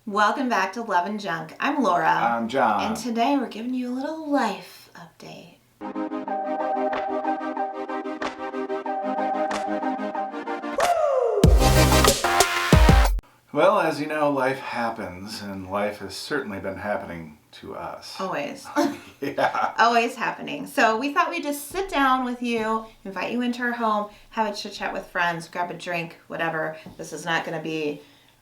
Welcome back to Love and Junk. I'm Laura. I'm John. And today we're giving you a little life update. Well, as you know, life happens, and life has certainly been happening to us. Always. Yeah. Always happening. So we thought we'd just sit down with you, invite you into our home, have a chit chat with friends, grab a drink, whatever. This is not going to be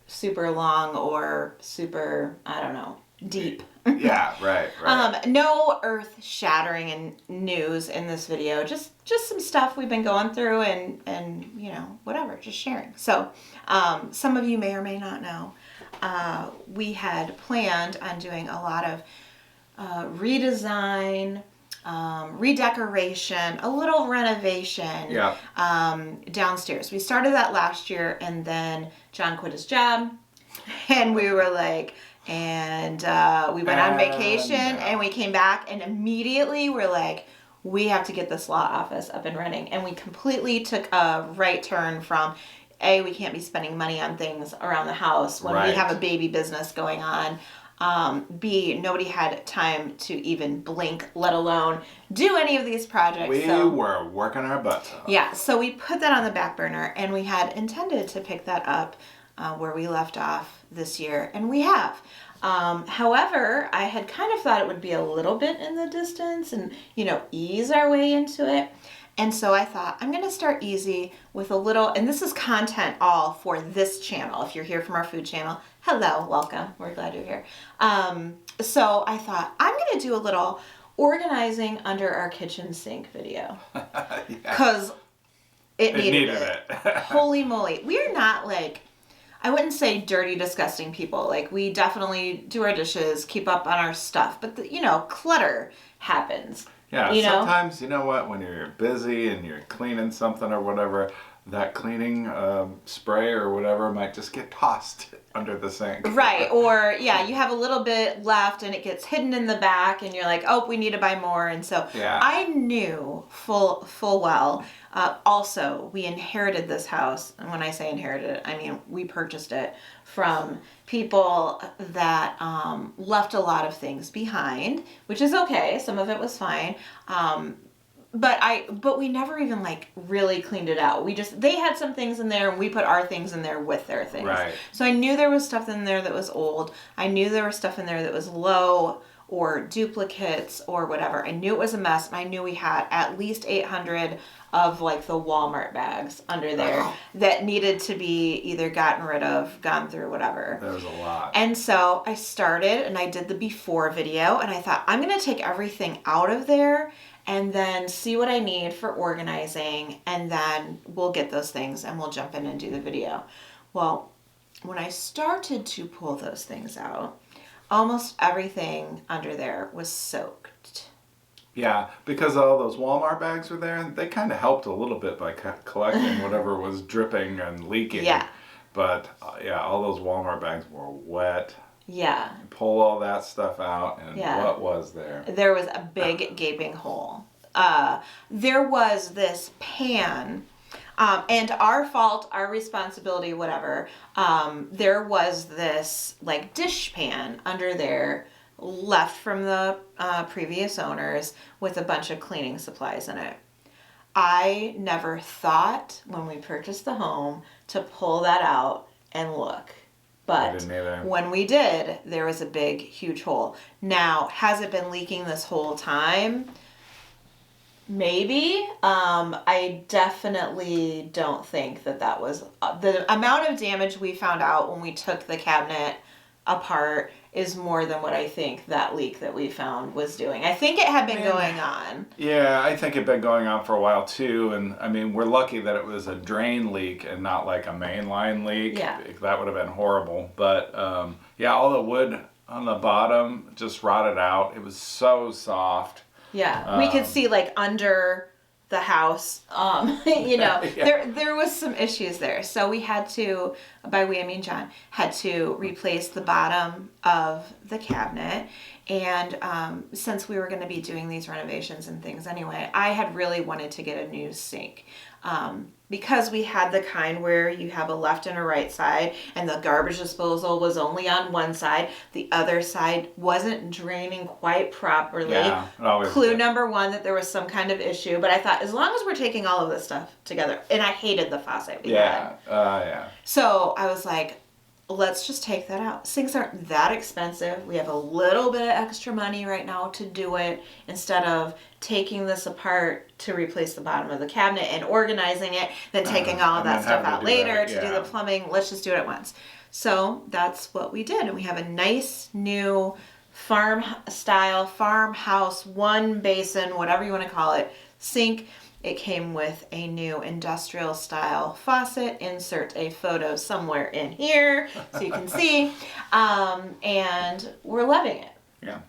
super long or super, I don't know, deep. Yeah, right. No earth-shattering news in this video. Just some stuff we've been going through and you know, whatever, just sharing. So, some of you may or may not know, we had planned on doing a lot of redesign, redecoration, a little renovation downstairs. We started that last year, and then John quit his job, and we were like, and we went on vacation, and we came back, and immediately we're like, we have to get this law office up and running. And we completely took a right turn from, A, we can't be spending money on things around the house when we have a baby business going on. B, nobody had time to even blink, let alone do any of these projects. We were working our butts off. Yeah, so we put that on the back burner, and we had intended to pick that up where we left off this year, and we have. However, I had kind of thought it would be a little bit in the distance and, you know, ease our way into it. And so I thought, I'm going to start easy with a little, and this is content all for this channel. If you're here from our food channel, hello, welcome. We're glad you're here. So I thought, I'm going to do a little organizing under our kitchen sink video. Because it needed it. Holy moly. We're not like, I wouldn't say dirty, disgusting people. Like, we definitely do our dishes, keep up on our stuff. But, you know, clutter happens. Yeah, sometimes, you know what, when you're busy and you're cleaning something or whatever, that cleaning spray or whatever might just get tossed under the sink. Right, or, yeah, you have a little bit left and it gets hidden in the back and you're like, oh, we need to buy more. And so I knew full well. Also, we inherited this house. And when I say inherited, I mean we purchased it from people that left a lot of things behind, which is okay. Some of it was fine. But we never even like really cleaned it out. They had some things in there and we put our things in there with their things. Right. So I knew there was stuff in there that was old. I knew there was stuff in there that was low or duplicates or whatever. I knew it was a mess, and I knew we had at least 800 of like the Walmart bags under there that needed to be either gotten rid of, gone through, whatever. There was a lot. And so I started and I did the before video, and I thought, I'm going to take everything out of there and then see what I need for organizing, and then we'll get those things and we'll jump in and do the video. Well, when I started to pull those things out, almost everything under there was soaked. Yeah, because all those Walmart bags were there, and they kind of helped a little bit by collecting whatever was dripping and leaking. Yeah. But, all those Walmart bags were wet. Yeah. Pull all that stuff out, and what was there? There was a big gaping hole. There was this pan, and our fault, our responsibility, whatever. There was this like dish pan under there, left from the previous owners, with a bunch of cleaning supplies in it. I never thought when we purchased the home to pull that out and look. But when we did, there was a big, huge hole. Now, has it been leaking this whole time? Maybe. I definitely don't think that was the amount of damage we found out when we took the cabinet apart is more than what I think that leak that we found was doing. I think it had been going on. Yeah, I think it had been going on for a while too. And I mean, we're lucky that it was a drain leak and not like a mainline leak. Yeah. That would have been horrible. But all the wood on the bottom just rotted out. It was so soft. Yeah, we could see like under the house, you know, there was some issues there. So we had to, by we I mean John, had to replace the bottom of the cabinet. And since we were going to be doing these renovations and things anyway, I had really wanted to get a new sink. because we had the kind where you have a left and a right side, and the garbage disposal was only on one side, the other side wasn't draining quite properly. Yeah, it always Clue did. number one that there was some kind of issue, but I thought as long as we're taking all of this stuff together, and I hated the faucet we had. Yeah. So I was like, let's just take that out. Sinks aren't that expensive. We have a little bit of extra money right now to do it instead of taking this apart to replace the bottom of the cabinet and organizing it, then taking all of And that then stuff having to out do later that, to do yeah. the plumbing. Let's just do it at once. So that's what we did. And we have a nice new farmhouse, one basin, whatever you want to call it, sink. It came with a new industrial style faucet. Insert a photo somewhere in here so you can see. And we're loving it. Yeah.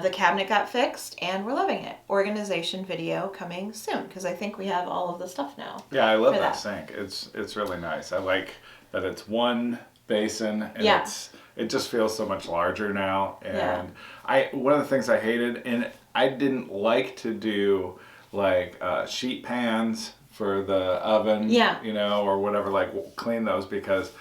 The cabinet got fixed and we're loving it. Organization video coming soon because I think we have all of the stuff now. Yeah, I love for that that. sink. It's really nice. I like that it's one basin and Yeah. it just feels so much larger now. Yeah. And one of the things I hated, and I didn't like to do like sheet pans for the oven, Yeah. or whatever, like clean those, because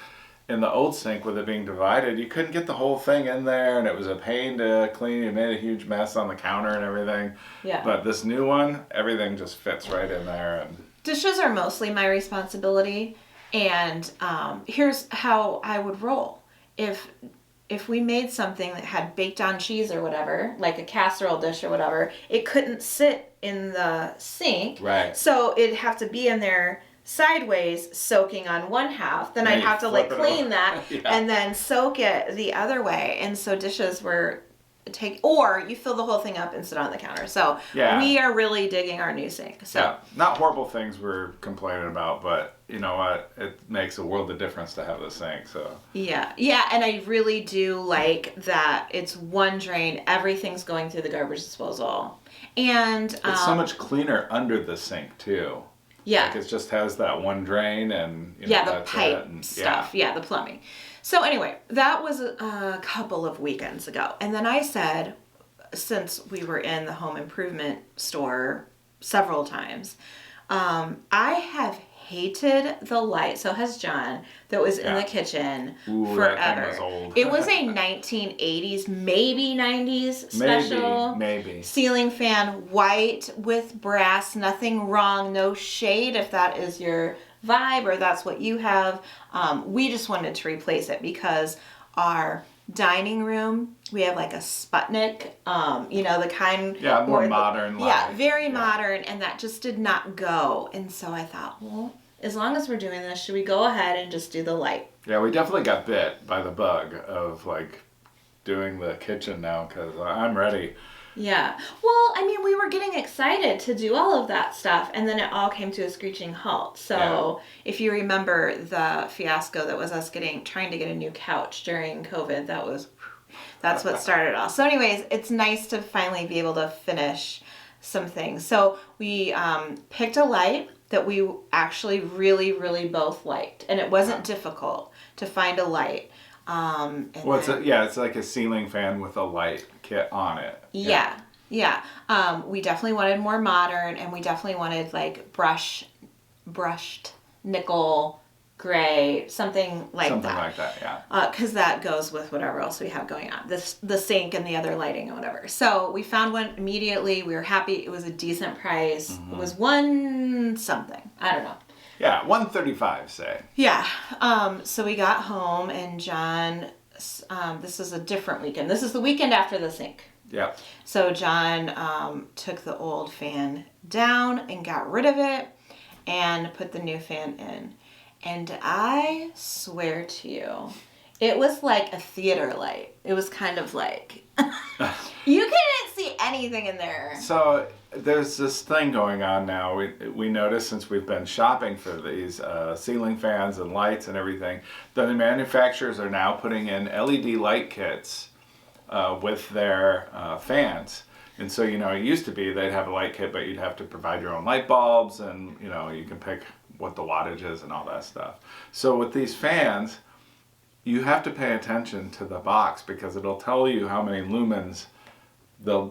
in the old sink with it being divided, you couldn't get the whole thing in there and it was a pain to clean. It made a huge mess on the counter and everything. Yeah. But this new one, everything just fits right in there. And Dishes are mostly my responsibility, and here's how I would roll. If we made something that had baked on cheese or whatever, like a casserole dish or whatever, it couldn't sit in the sink. Right. So it'd have to be in there sideways, soaking on one half. Then Yeah, I'd you have to like flip it clean over. that Yeah. and then soak it the other way. And so dishes were or you fill the whole thing up and sit on the counter. So Yeah. we are really digging our new sink. So Yeah, not horrible things we're complaining about, but you know what? It makes a world of difference to have the sink. So yeah, and I really do like that it's one drain. Everything's going through the garbage disposal, and it's so much cleaner under the sink too. yeah, Like it just has that one drain and the that's pipe it. And, stuff. Yeah, the plumbing. So anyway, that was a couple of weekends ago, and then I said, since we were in the home improvement store several times, I have hated the light. So has John, that was in the kitchen Ooh, forever. that thing was old. It was a 1980s, maybe 90s special. Maybe. Ceiling fan, white with brass, nothing wrong, no shade if that is your vibe or that's what you have. We just wanted to replace it because our dining room, we have like a Sputnik, the kind. Yeah, more where modern. Yeah, very modern, and that just did not go. And so I thought, well, as long as we're doing this, should we go ahead and just do the light? Yeah, we definitely got bit by the bug of like doing the kitchen now because I'm ready. Yeah. Well, I mean, we were getting excited to do all of that stuff, and then it all came to a screeching halt. So if you remember the fiasco that was us trying to get a new couch during COVID, that's what started it all. So anyways, it's nice to finally be able to finish some things. So we picked a light that we actually really, really both liked, and it wasn't difficult to find a light. It's like a ceiling fan with a light kit on it. Yeah. We definitely wanted more modern, and we definitely wanted like brushed nickel gray, something like Something that. like that, yeah. Because that goes with whatever else we have going on, the sink and the other lighting and whatever. So we found one immediately. We were happy. It was a decent price. Mm-hmm. It was one something. I don't know. Yeah, 135, say. Yeah. So we got home, and John, this is a different weekend. This is the weekend after the sink. Yeah. So John took the old fan down and got rid of it and put the new fan in. And I swear to you, it was like a theater light. It was kind of like, you couldn't see anything in there. So there's this thing going on now. We noticed since we've been shopping for these ceiling fans and lights and everything, that the manufacturers are now putting in LED light kits with their fans. And so, it used to be they'd have a light kit, but you'd have to provide your own light bulbs and, you can pick what the wattage is and all that stuff. So with these fans, you have to pay attention to the box because it'll tell you how many lumens the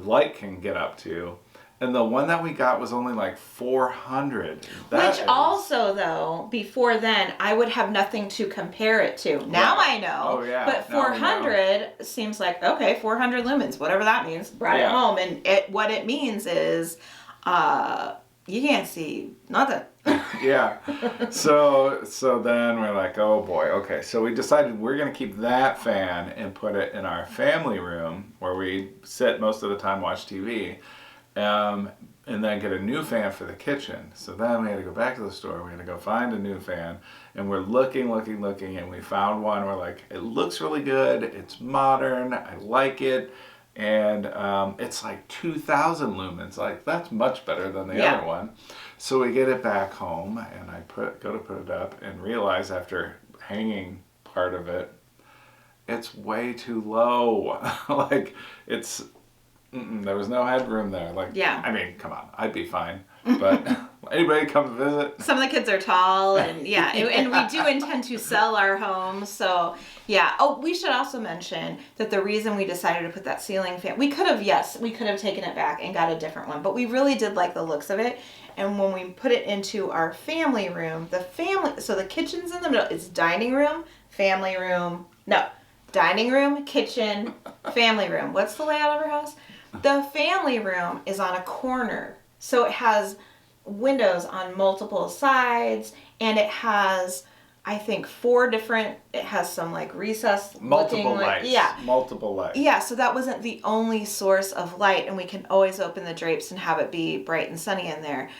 light can get up to. And the one that we got was only like $400. That Which is- also, though, before then, I would have nothing to compare it to. Now Right. I know. Oh, yeah. But Now we know. 400 seems like, okay, 400 lumens, whatever that means. Brought it Yeah. home. And what it means is you can't see nothing. Yeah. So then we're like, oh boy, okay. So we decided we're gonna keep that fan and put it in our family room where we sit most of the time, watch TV, and then get a new fan for the kitchen. So then we had to go back to the store. We had to go find a new fan, and we're looking, and we found one. We're like, it looks really good. It's modern. I like it. And it's like 2,000 lumens. Like, that's much better than the other one. So we get it back home, and I go to put it up and realize after hanging part of it, it's way too low. Like, it's, there was no headroom there. Like, Yeah. I mean, come on, I'd be fine. But anybody come visit? Some of the kids are tall, and and we do intend to sell our home, so yeah. Oh, we should also mention that the reason we decided to put that ceiling fan, we could have taken it back and got a different one, but we really did like the looks of it. And when we put it into our family room, so the kitchen's in the middle. It's dining room, family room. No, dining room, kitchen, family room. What's the layout of our house? The family room is on a corner. So it has windows on multiple sides, and it has, I think, it has some like recessed Multiple looking, lights. yeah. Multiple lights. Yeah, so that wasn't the only source of light, and we can always open the drapes and have it be bright and sunny in there.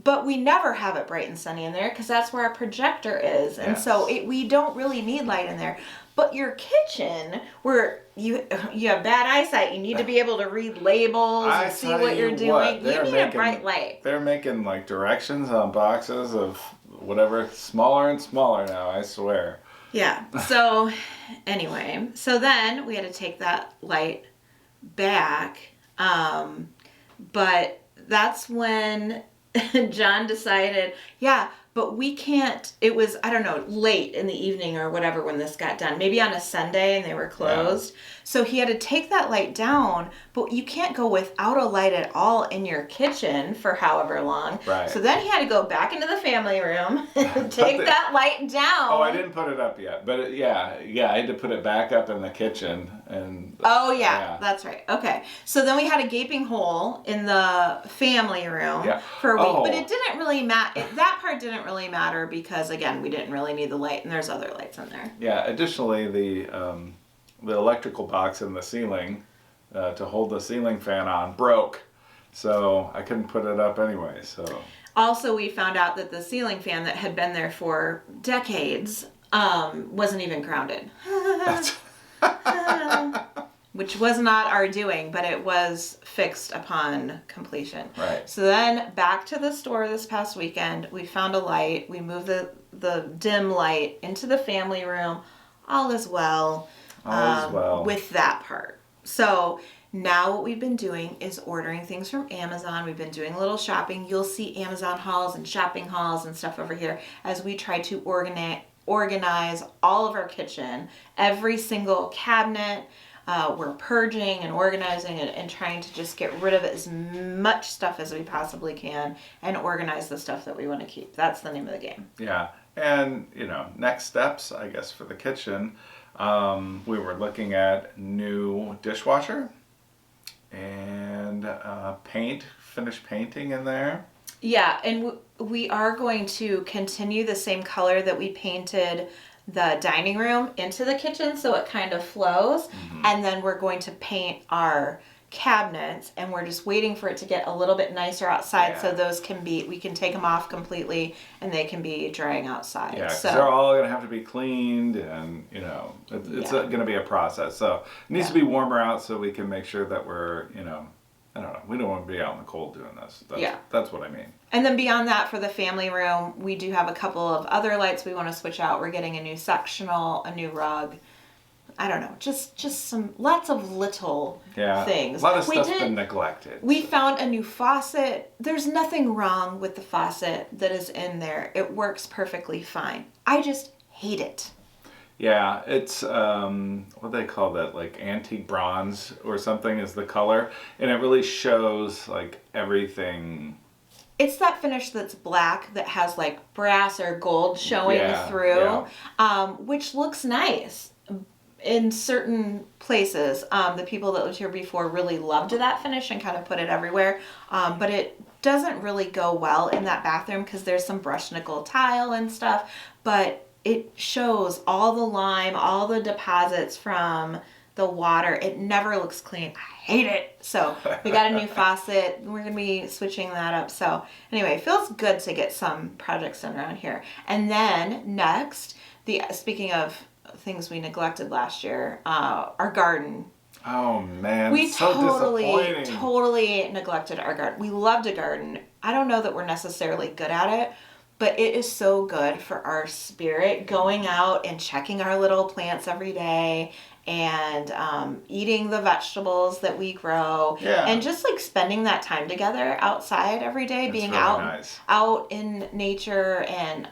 But we never have it bright and sunny in there because that's where our projector is. And so we don't really need light in there. But your kitchen, where you have bad eyesight, you need to be able to read labels and see what you're doing. You need a bright light. They're making like directions on boxes of whatever, smaller and smaller now, I swear. Yeah. So anyway, so then we had to take that light back. But that's when John decided, but we can't, it was, I don't know, late in the evening or whatever when this got done. Maybe on a Sunday and they were closed. Yeah. So he had to take that light down, but you can't go without a light at all in your kitchen for however long. Right. So then he had to go back into the family room and take that light down. Oh, I didn't put it up yet, but I had to put it back up in the kitchen. And that's right. Okay. So then we had a gaping hole in the family room for a week, but it didn't really matter. That part didn't really matter because, again, we didn't really need the light, and there's other lights in there. Yeah. Additionally, the electrical box in the ceiling to hold the ceiling fan on broke, so I couldn't put it up anyway. So also, we found out that the ceiling fan that had been there for decades wasn't even grounded. Which was not our doing, but it was fixed upon completion. Right. So then back to the store this past weekend, we found a light. We moved the dim light into the family room. All is well. With that part. So now what we've been doing is ordering things from Amazon. We've been doing a little shopping. You'll see Amazon hauls and shopping hauls and stuff over here as we try to organize all of our kitchen. Every single cabinet. We're purging and organizing and trying to just get rid of as much stuff as we possibly can and organize the stuff that we want to keep. That's the name of the game. Yeah. And, next steps, I guess, for the kitchen, we were looking at new dishwasher and finish painting in there. Yeah, and we are going to continue the same color that we painted the dining room into the kitchen so it kind of flows. Mm-hmm. And then we're going to paint our cabinets, and we're just waiting for it to get a little bit nicer outside so those we can take them off completely and they can be drying outside. Yeah, because they're all going to have to be cleaned, and it's going to be a process. So it needs to be warmer out so we can make sure that we're, I don't know, we don't want to be out in the cold doing this. That's what I mean. And then beyond that, for the family room, we do have a couple of other lights we want to switch out. We're getting a new sectional, a new rug. I don't know, just lots of little things. A lot of stuff's been neglected. We found a new faucet. There's nothing wrong with the faucet that is in there. It works perfectly fine. I just hate it. Yeah, it's what do they call that? Like antique bronze or something is the color, and it really shows like everything. It's that finish that's black that has like brass or gold showing Yeah, through, yeah, which looks nice in certain places. The people that lived here before really loved that finish and kind of put it everywhere, but it doesn't really go well in that bathroom because there's some brushed nickel tile and stuff, but it shows all the lime, all the deposits from the water. It never looks clean. I hate it. So we got a new faucet. We're going to be switching that up. So anyway, it feels good to get some projects done around here. And then next, speaking of things we neglected last year, our garden. Oh man, We so totally, disappointing. totally neglected our garden. We loved a garden. I don't know that we're necessarily good at it, but it is so good for our spirit going out and checking our little plants every day and eating the vegetables that we grow Yeah, and just like spending that time together outside every day, it's being really out nice. out in nature and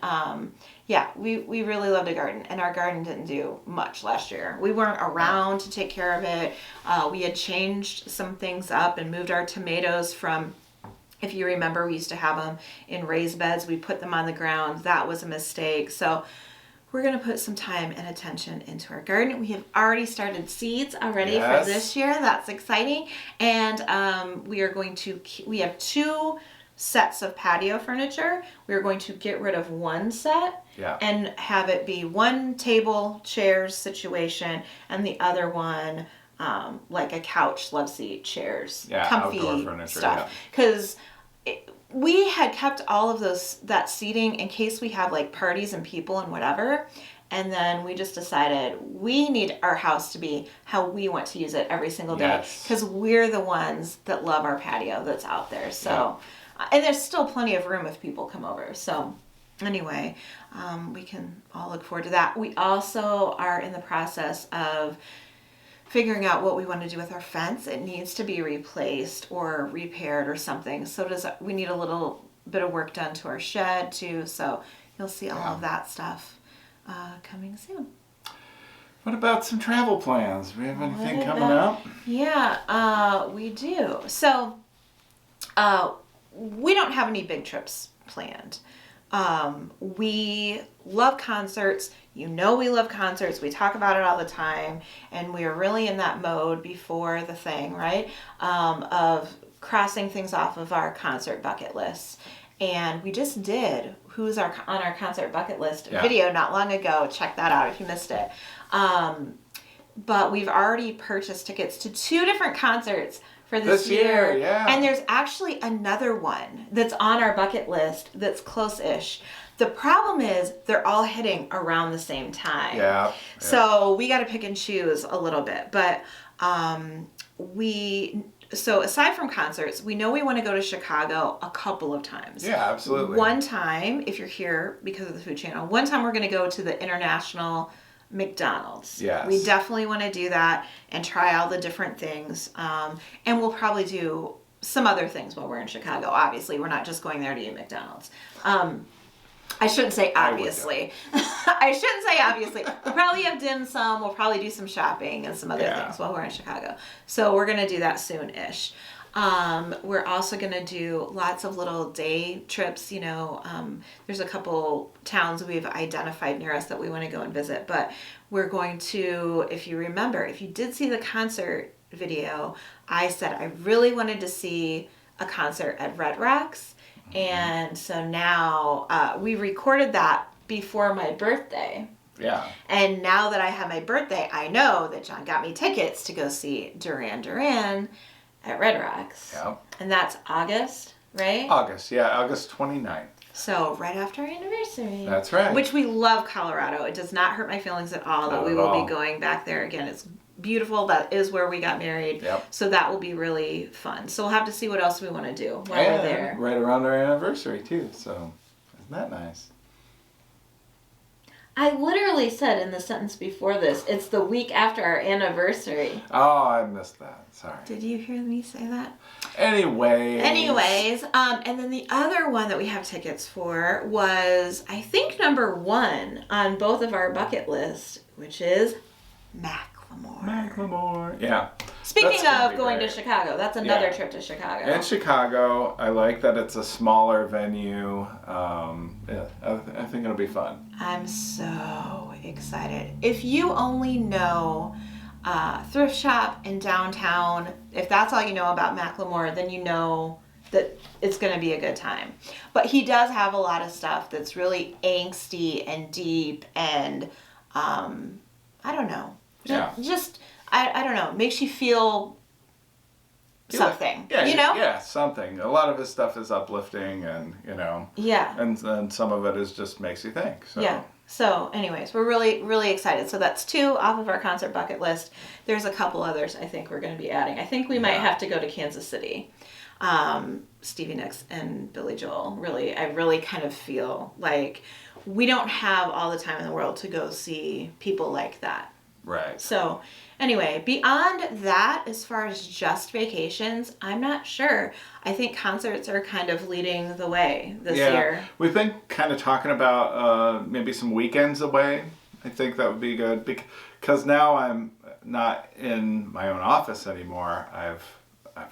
yeah, we really loved a garden, and our garden didn't do much last year. We weren't around to take care of it. We had changed some things up and moved our tomatoes from, if you remember, we used to have them in raised beds. We put them on the ground. That was a mistake. So we're going to put some time and attention into our garden. We have already started seeds already for Yes. this year. That's exciting. And we have 2 sets of patio furniture. We are going to get rid of one set Yeah. and have it be one table, chairs situation, and the other one like a couch, love seat, chairs, Yeah, comfy outdoor furniture, stuff. Because we had kept all of that seating in case we have like parties and people and whatever. And then we just decided we need our house to be how we want to use it every single day. Yes. Because we're the ones that love our patio that's out there. So, and there's still plenty of room if people come over. So anyway, we can all look forward to that. We also are in the process of figuring out what we want to do with our fence. It needs to be replaced or repaired or something. So we need a little bit of work done to our shed too. So you'll see all of that stuff coming soon. What about some travel plans? We have anything What coming about- up? Yeah, we do. So we don't have any big trips planned. We love concerts. You know we love concerts. We talk about it all the time. And we are really in that mode before the thing, right? Of crossing things off of our concert bucket list. And we just did Who's on our concert bucket list video not long ago. Check that out if you missed it. But we've already purchased tickets to 2 different concerts for this year. Yeah. And there's actually another one that's on our bucket list that's close-ish. The problem is they're all hitting around the same time. Yeah. So we got to pick and choose a little bit. But so aside from concerts, we know we want to go to Chicago a couple of times. Yeah, absolutely. One time, if you're here because of the Food Channel, one time we're going to go to the International McDonald's. Yes. We definitely want to do that and try all the different things. And we'll probably do some other things while we're in Chicago. Obviously, we're not just going there to eat McDonald's. I shouldn't say obviously. I shouldn't say obviously. We'll probably have dim sum. We'll probably do some shopping and some other things while we're in Chicago. So we're going to do that soon-ish. We're also going to do lots of little day trips. You know, there's a couple towns we've identified near us that we want to go and visit. But we're going to, if you remember, if you did see the concert video, I said I really wanted to see a concert at Red Rocks. And so now we recorded that before my birthday. Yeah. And now that I have my birthday, I know that John got me tickets to go see Duran Duran at Red Rocks. Yeah. And that's August, right? August 29th. So right after our anniversary. That's right. Which we love Colorado. It does not hurt my feelings at all that we will be going back there again. It's beautiful. That is where we got married. Yep. So that will be really fun. So we'll have to see what else we want to do while we're there. Right around our anniversary too. So isn't that nice? I literally said in the sentence before this, it's the week after our anniversary. Oh, I missed that. Sorry. Did you hear me say that? Anyways. And then the other one that we have tickets for was, I think, number 1 on both of our bucket list, which is Macklemore. Yeah. Speaking of going to Chicago, that's another trip to Chicago. In Chicago, I like that it's a smaller venue. I think it'll be fun. I'm so excited. If you only know thrift shop in downtown, if that's all you know about Macklemore, then you know that it's going to be a good time. But he does have a lot of stuff that's really angsty and deep and I don't know. Yeah. Just I don't know. Makes you feel something. Yeah, you know? Yeah, something. A lot of his stuff is uplifting and, Yeah. And some of it is just makes you think. So. Yeah. So anyways, we're really, really excited. So that's 2 off of our concert bucket list. There's a couple others I think we're going to be adding. I think we might have to go to Kansas City. Stevie Nicks and Billy Joel. I really kind of feel like we don't have all the time in the world to go see people like that. Right. So anyway, beyond that, as far as just vacations, I'm not sure. I think concerts are kind of leading the way this year. We've been kind of talking about maybe some weekends away. I think that would be good because now I'm not in my own office anymore. I've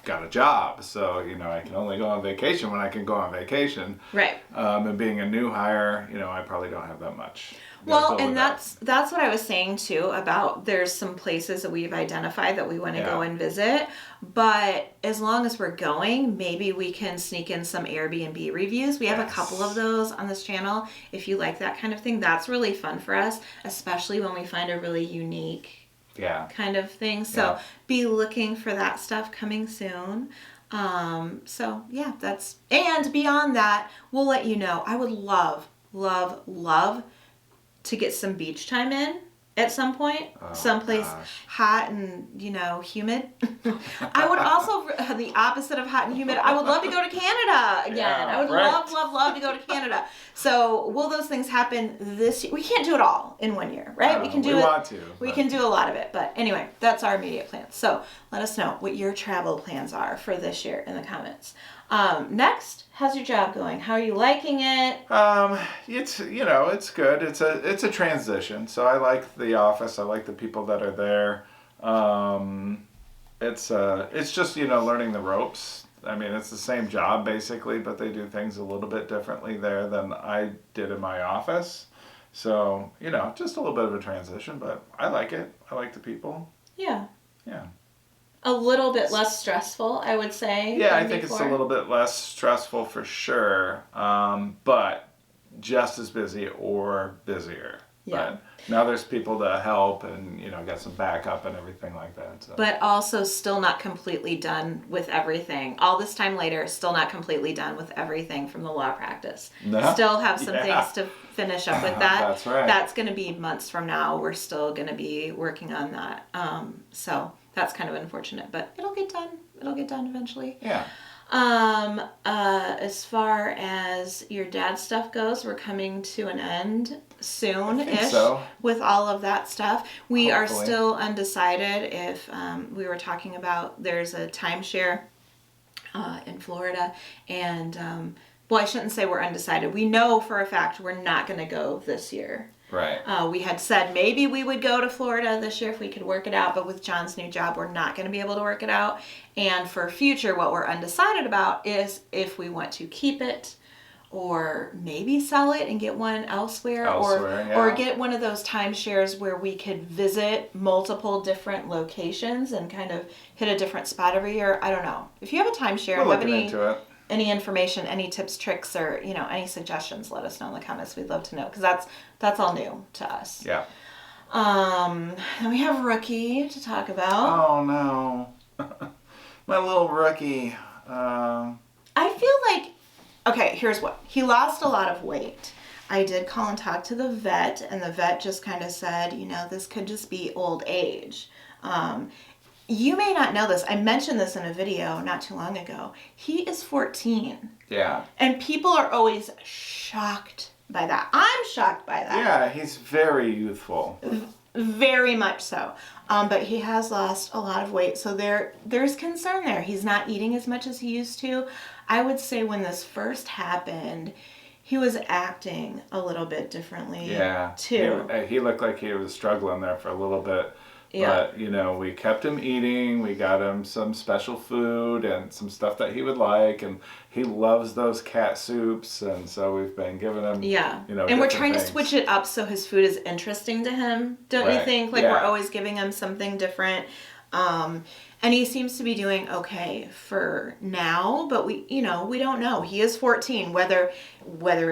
got a job, so I can only go on vacation when I can go on vacation. Right. And being a new hire, I probably don't have that much. Well, and that's what I was saying too about there's some places that we've identified that we want to go and visit, but as long as we're going, maybe we can sneak in some Airbnb reviews. We have a couple of those on this channel. If you like that kind of thing, that's really fun for us, especially when we find a really unique kind of thing. So be looking for that stuff coming soon. So yeah, and beyond that, we'll let you know. I would love to get some beach time in at some point, someplace hot and humid. I would also, the opposite of hot and humid, I would love to go to Canada again. I would love to go to Canada. So will those things happen this year? We can't do it all in 1 year, right? We can do we can do a lot of it, but anyway, that's our immediate plans. So let us know what your travel plans are for this year in the comments. Next, how's your job going? How are you liking it? It's good. It's a transition. So I like the office. I like the people that are there. It's just learning the ropes. I mean, it's the same job basically, but they do things a little bit differently there than I did in my office. So just a little bit of a transition, but I like it. I like the people. Yeah. Yeah. A little bit less stressful, I would say. Yeah, I think it's a little bit less stressful for sure, but just as busy or busier. Yeah. But now there's people to help and, get some backup and everything like that. So. But also still not completely done with everything. All this time later, still not completely done with everything from the law practice. No. Still have some things to finish up with that. That's right. That's going to be months from now. We're still going to be working on that. So that's kind of unfortunate, but it'll get done. It'll get done eventually. Yeah. As far as your dad's stuff goes, we're coming to an end soon-ish with all of that stuff. We are still undecided if, we were talking about, there's a timeshare in Florida, and I shouldn't say we're undecided. We know for a fact we're not going to go this year. Right. We had said maybe we would go to Florida this year if we could work it out, but with John's new job, we're not going to be able to work it out. And for future, what we're undecided about is if we want to keep it or maybe sell it and get one elsewhere or get one of those timeshares where we could visit multiple different locations and kind of hit a different spot every year. I don't know. If you have a timeshare and have any information, any tips, tricks, or any suggestions, let us know in the comments. We'd love to know because that's all new to us. Yeah. And we have Rookie to talk about. Oh no, my little Rookie. I feel like, okay, here's what he lost a lot of weight. I did call and talk to the vet, and the vet just kind of said, this could just be old age. You may not know this. I mentioned this in a video not too long ago. He is 14. Yeah. And people are always shocked by that. I'm shocked by that. Yeah, he's very youthful. Very much so. But he has lost a lot of weight, so there's concern there. He's not eating as much as he used to. I would say when this first happened, he was acting a little bit differently, too. He looked like he was struggling there for a little bit. Yeah. But, we kept him eating. We got him some special food and some stuff that he would like. And he loves those cat soups. And so we've been giving him, And we're trying to switch it up so his food is interesting to him, don't you think? Like, we're always giving him something different. And he seems to be doing okay for now, but we don't know. He is 14. Whether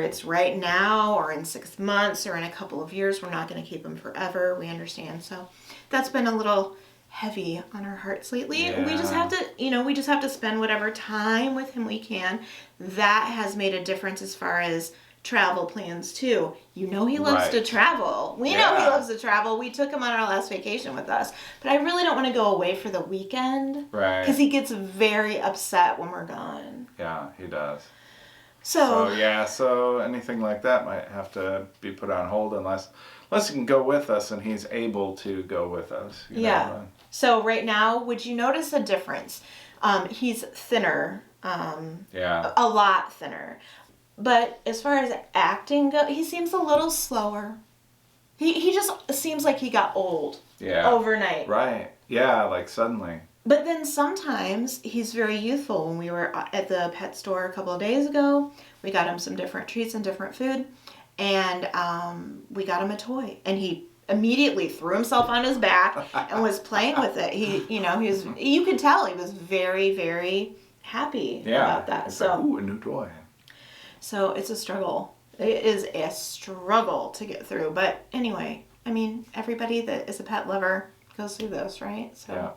it's right now or in 6 months or in a couple of years, we're not going to keep him forever. We understand. So that's been a little heavy on our hearts lately. Yeah. We just have to spend whatever time with him we can. That has made a difference as far as travel plans too. He loves to travel. We know he loves to travel. We took him on our last vacation with us, but I really don't want to go away for the weekend, right? Because he gets very upset when we're gone. Yeah, he does. So anything like that might have to be put on hold unless he can go with us and he's able to go with us. So right now, would you notice a difference? He's thinner. A lot thinner. But as far as acting goes, he seems a little slower. He just seems like he got old overnight. Right. Yeah, like suddenly. But then sometimes he's very youthful. When we were at the pet store a couple of days ago, we got him some different treats and different food. And we got him a toy. And he immediately threw himself on his back and was playing with it. You could tell he was very, very happy about that. It's like, ooh, a new toy. So it's a struggle. It is a struggle to get through. But anyway, everybody that is a pet lover goes through this, right? So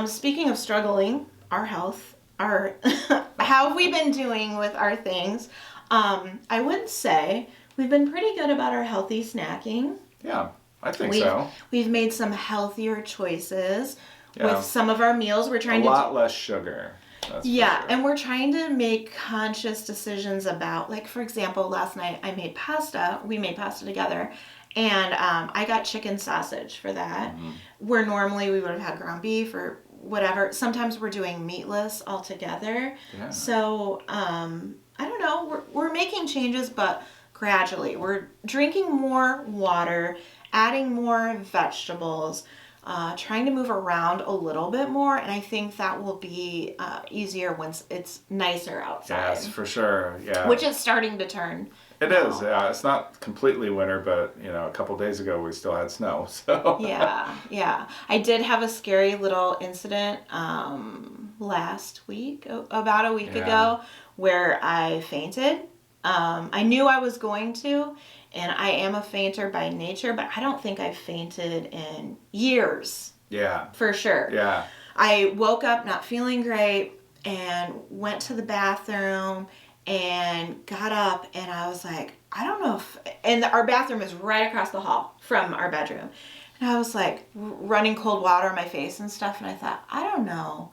speaking of struggling, our health, how have we been doing with our things? I would say we've been pretty good about our healthy snacking. Yeah, I think so. We've made some healthier choices with some of our meals. We're trying a lot less sugar. That's for sure. And we're trying to make conscious decisions about, like, for example, last night I made pasta. We made pasta together, and I got chicken sausage for that, where normally we would have had ground beef or whatever. Sometimes we're doing meatless altogether. Yeah. So, I don't know. We're making changes, but gradually. We're drinking more water, adding more vegetables, trying to move around a little bit more, and I think that will be easier once it's nicer outside. Yes, for sure. Yeah. Which is starting to turn. It is. Yeah. It's not completely winter, but a couple days ago we still had snow. So. Yeah. I did have a scary little incident last week, about a week ago, where I fainted. I knew I was going to. And I am a fainter by nature, but I don't think I've fainted in years. Yeah. For sure. Yeah. I woke up not feeling great and went to the bathroom and got up and I was like, I don't know if... And our bathroom is right across the hall from our bedroom. And I was like running cold water on my face and stuff. And I thought, I don't know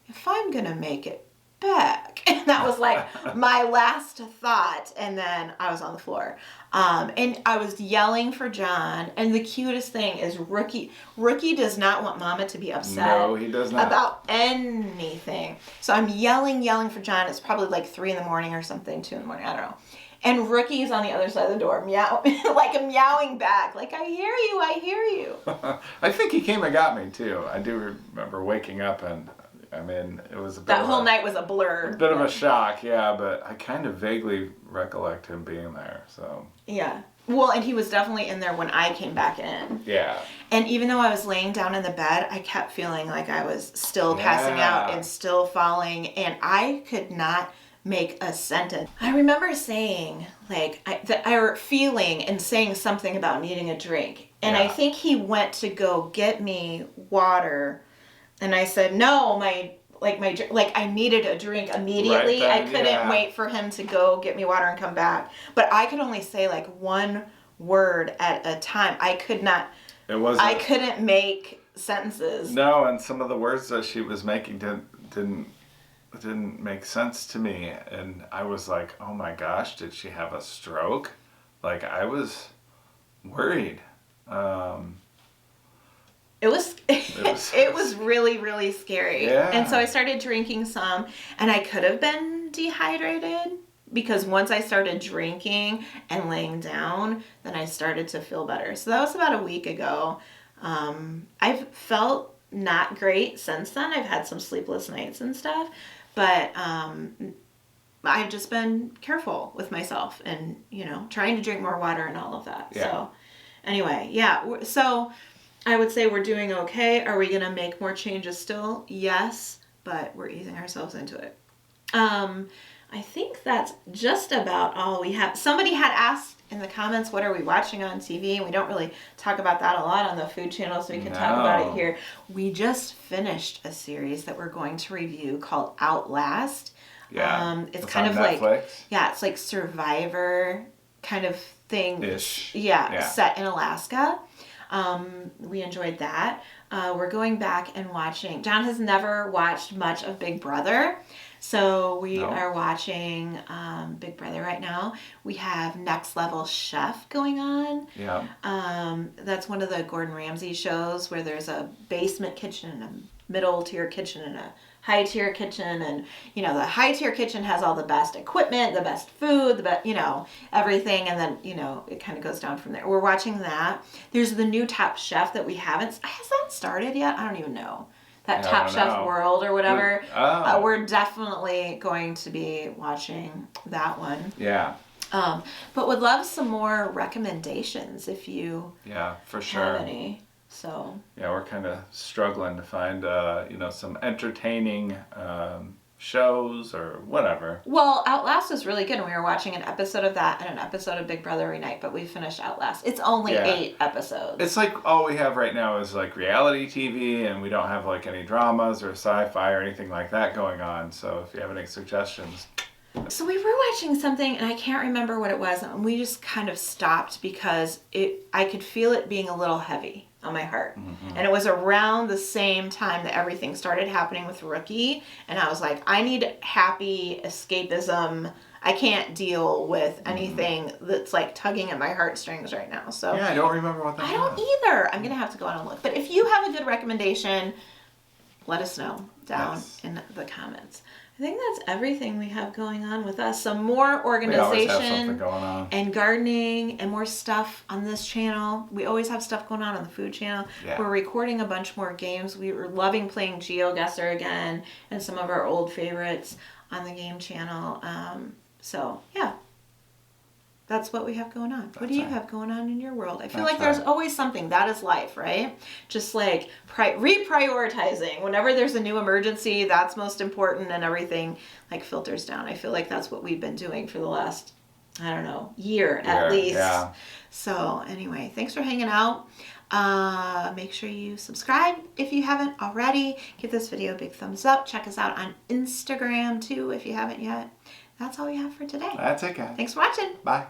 if I'm going to make it back. And that was like my last thought. And then I was on the floor. And I was yelling for John. And the cutest thing is Rookie does not want Mama to be upset. No, he does not. About anything. So I'm yelling for John. It's probably like 3 a.m. or something, 2 a.m. I don't know. And Rookie's on the other side of the door, like I'm meowing back, like, I hear you. I think he came and got me too. I do remember waking up and it was a bit that whole night was a blur. A bit of a shock, yeah, but I kind of vaguely recollect him being there, so. Yeah. Well, and he was definitely in there when I came back in. Yeah. And even though I was laying down in the bed, I kept feeling like I was still passing out and still falling, and I could not make a sentence. I remember saying, feeling and saying something about needing a drink. And I think he went to go get me water. And I said, no, I needed a drink immediately. Right then, I couldn't wait for him to go get me water and come back. But I could only say like one word at a time. I couldn't make sentences. No, and some of the words that she was making didn't make sense to me. And I was like, oh my gosh, did she have a stroke? like I was worried. It was it was really, really scary. Yeah. And so I started drinking some, and I could have been dehydrated because once I started drinking and laying down, then I started to feel better. So that was about a week ago. I've felt not great since then. I've had some sleepless nights and stuff, but I've just been careful with myself and, trying to drink more water and all of that. Yeah. So anyway, yeah. So I would say we're doing okay. Are we going to make more changes still? Yes, but we're easing ourselves into it. I think that's just about all we have. Somebody had asked in the comments, what are we watching on TV? And we don't really talk about that a lot on the food channel, so we can talk about it here. We just finished a series that we're going to review called Outlast. Yeah. It's kind of Netflix. it's like Survivor kind of thing. Ish. Yeah, set in Alaska. We enjoyed that. We're going back and watching. John has never watched much of Big Brother, so we are watching Big Brother right now. We have Next Level Chef going on. Yeah. That's one of the Gordon Ramsay shows where there's a basement kitchen and a middle tier kitchen and a high tier kitchen, and the high tier kitchen has all the best equipment, the best food, the best everything, and then it kind of goes down from there. We're watching that. There's the new Top Chef that we has that started yet? I don't even know. That Top Chef World or whatever. We're definitely going to be watching that one. Yeah. But would love some more recommendations if you for sure. have any. So yeah, we're kind of struggling to find some entertaining shows or whatever. Well, Outlast was really good, and we were watching an episode of that and an episode of Big Brother every night, but we finished Outlast. It's only 8 episodes. It's like all we have right now is like reality TV, and we don't have like any dramas or sci-fi or anything like that going on. So if you have any suggestions. So we were watching something, and I can't remember what it was, and we just kind of stopped because I could feel it being a little heavy on my heart. Mm-hmm. And it was around the same time that everything started happening with Rookie, and I was like, I need happy escapism. I can't deal with anything that's like tugging at my heartstrings right now. So yeah, I don't remember what that was. I don't either. I'm gonna have to go on and look. But if you have a good recommendation, let us know down in the comments. I think that's everything we have going on with us. Some more organization going on. And gardening and more stuff on this channel. We always have stuff going on the food channel. Yeah. We're recording a bunch more games. We were loving playing GeoGuessr again and some of our old favorites on the game channel. So yeah, that's what we have going on. What do you have going on in your world? I feel like there's always something. That is life, right? Just like reprioritizing. Whenever there's a new emergency, that's most important, and everything like filters down. I feel like that's what we've been doing for the last, year at least. Yeah. So anyway, thanks for hanging out. Make sure you subscribe if you haven't already. Give this video a big thumbs up. Check us out on Instagram too if you haven't yet. That's all we have for today. That's it, guys. Thanks for watching. Bye.